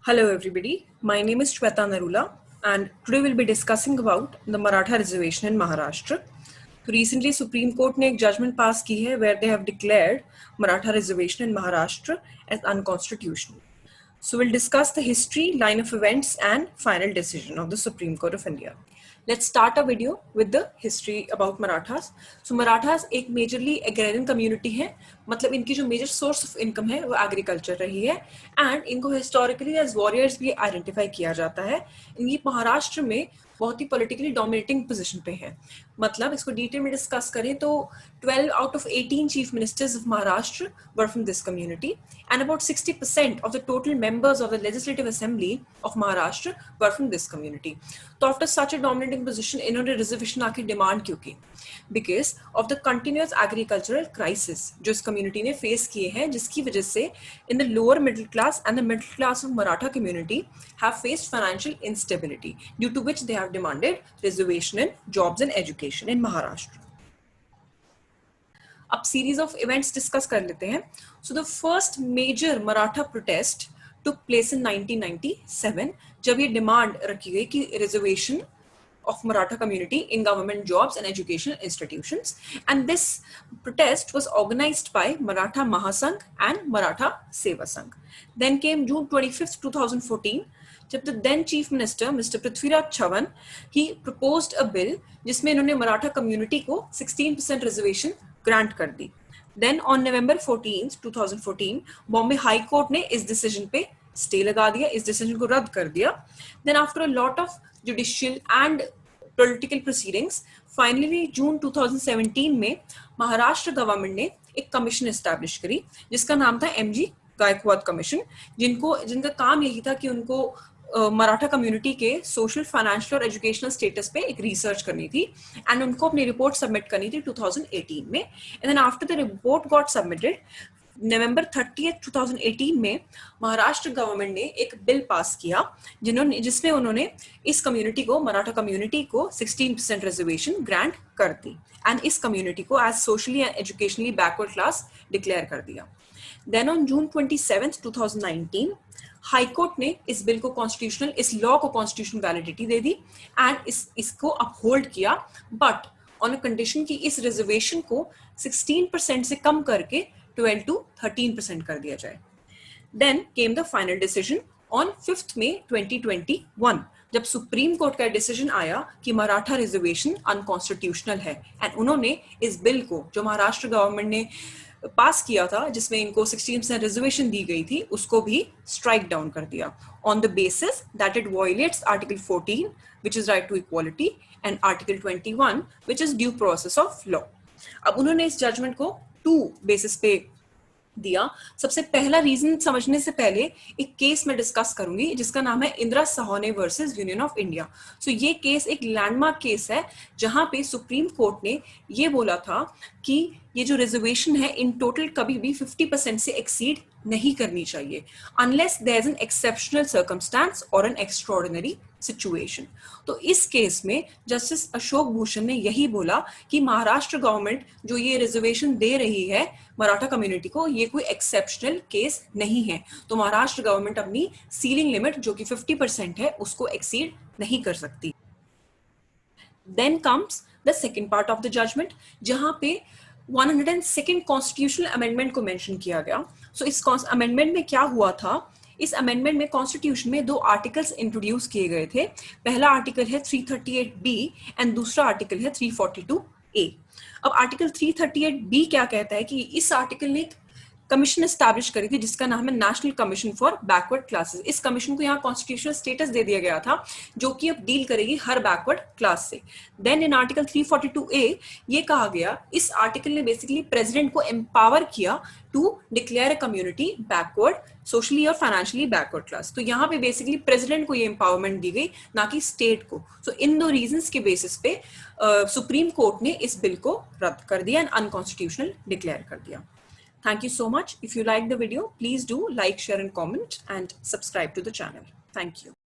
Hello everybody, my name is Shweta Narula and today we'll be discussing about the Maratha reservation in Maharashtra. So recently Supreme Court ने एक judgment pass की है where they have declared Maratha reservation in Maharashtra as unconstitutional. So we'll discuss the history, line of events and final decision of the Supreme Court of India. Let's start our video with the history about Marathas. So Marathas एक majorly agrarian community है, मतलब इनकी जो major source of income है वो agriculture रही है and इनको historically as warriors भी identify किया जाता है. इनकी महाराष्ट्र में बहुत ही politically dominating position पे है. मतलब इसको detail में discuss करें तो 12 out of 18 chief ministers of Maharashtra were from this community and about 60% of the total members of the legislative assembly of Maharashtra were from this community. तो after such a dominating position इन्होंने reservation आके demand क्यों की? Because of the continuous agricultural crisis जो इस community ने face किए हैं, जिसकी वजह से in the lower middle class and the middle class of Maratha community have faced financial instability, due to which they have demanded reservation in jobs and education in Maharashtra. अब series of events discuss कर लेते हैं. So the first major Maratha protest took place in 1997 जब ये demand रखी गई कि reservation of Maratha community in government jobs and educational institutions, and this protest was organized by Maratha Mahasangh and Maratha Seva Sangh. Then came June 25th, 2014, जब the then chief minister Mr. Prithviraj Chavan he proposed a bill जिसमें इन्होंने Maratha community को 16% reservation grant कर दी. Then on November 14th, 2014, Bombay High Court ने इस decision पे stay लगा दिया, इस decision को रद्द कर दिया. Then after a lot of judicial and political proceedings, finally June 2017 में महाराष्ट्र गवर्नमेंट ने एक कमीशन एस्टैब्लिश करी जिसका नाम था MG गायकवाड कमीशन, जिनका काम यही था कि उनको मराठा कम्युनिटी के सोशल, फाइनेंशियल और एजुकेशनल स्टेटस पे एक रिसर्च करनी थी एंड उनको अपनी रिपोर्ट सबमिट करनी थी 2018 में. And then after the report got submitted November 30th, 2018 में महाराष्ट्र गवर्नमेंट ने एक बिल पास किया जिसमें उन्होंने इस कम्युनिटी को, मराठा कम्युनिटी को 16% रिजर्वेशन ग्रांट कर दी एंड इस कम्युनिटी को as socially and educationally backward class declare कर दिया. Then on June 27th, 2019 high court ने इस बिल को कॉन्स्टिट्यूशनल, इस लॉ को कॉन्स्टिट्यूशनल वैलिडिटी दे दी एंड इसको अपहोल्ड किया, बट ऑन अ कंडीशन कि इस रिजर्वेशन को 16% से कम करके 12 to 13% कर दिया जाए. Then came the final decision on 5th May 2021 जब सुप्रीम कोर्ट का डिसीजन आया कि मराठा रिजर्वेशन अनकॉन्स्टिट्यूशनल है एंड उन्होंने इस बिल को जो महाराष्ट्र गवर्नमेंट ने पास किया था जिसमें इनको 16% रिजर्वेशन दी गई थी उसको भी स्ट्राइक डाउन कर दिया on the basis that it violets article 14 which is right to equality and article 21 which is due process of law. अब उन्होंने इस जजमेंट को 2 बेसिस पे दिया. सबसे पहला रीजन समझने से पहले एक केस में डिस्कस करूंगी जिसका नाम है Indira Sawhney versus union of India. So ये केस एक लैंडमार्क केस है जहां पे सुप्रीम कोर्ट ने ये बोला था कि ये जो रिजर्वेशन है इन टोटल कभी भी 50% से एक्सीड नहीं करनी चाहिए unless there is an exceptional circumstance और एन एक्स्ट्राऑर्डिनरी सिचुएशन. तो इस केस में जस्टिस अशोक भूषण ने यही बोला कि महाराष्ट्र गवर्नमेंट जो ये रिजर्वेशन दे रही है मराठा कम्युनिटी को ये कोई एक्सेप्शनल केस नहीं है, तो महाराष्ट्र गवर्नमेंट अपनी सीलिंग लिमिट जो कि 50% है उसको एक्सीड नहीं कर सकती. Then comes the second part of the judgement जहां पे 102nd कॉन्स्टिट्यूशनल अमेंडमेंट को मेंशन किया गया. सो इस अमेंडमेंट में क्या हुआ था, इस अमेंडमेंट में कॉन्स्टिट्यूशन में 2 आर्टिकल्स इंट्रोड्यूस किए गए थे. पहला आर्टिकल है 338B एंड दूसरा आर्टिकल है 342A. अब आर्टिकल 338B क्या कहता है कि इस आर्टिकल ने कमीशन एस्टैब्लिश करी थी जिसका नाम है national commission for backward classes. इस कमीशन को यहाँ कॉन्स्टिट्यूशनल स्टेटस दे दिया गया था जो कि अब डील करेगी हर बैकवर्ड क्लास से. देन इन आर्टिकल 342A ये कहा गया, इस आर्टिकल ने बेसिकली प्रेसिडेंट को एम्पावर किया to declare a community backward socially और फाइनेंशियली बैकवर्ड क्लास. तो यहाँ पे बेसिकली प्रेसिडेंट को ये एम्पावरमेंट दी गई ना कि स्टेट को. सो इन 2 रीजंस के बेसिस पे सुप्रीम कोर्ट ने इस बिल को रद्द कर दिया एंड अनकॉन्स्टिट्यूशनल डिक्लेयर कर दिया. Thank you so much. If you like the video, please do like, share and comment and subscribe to the channel. Thank you.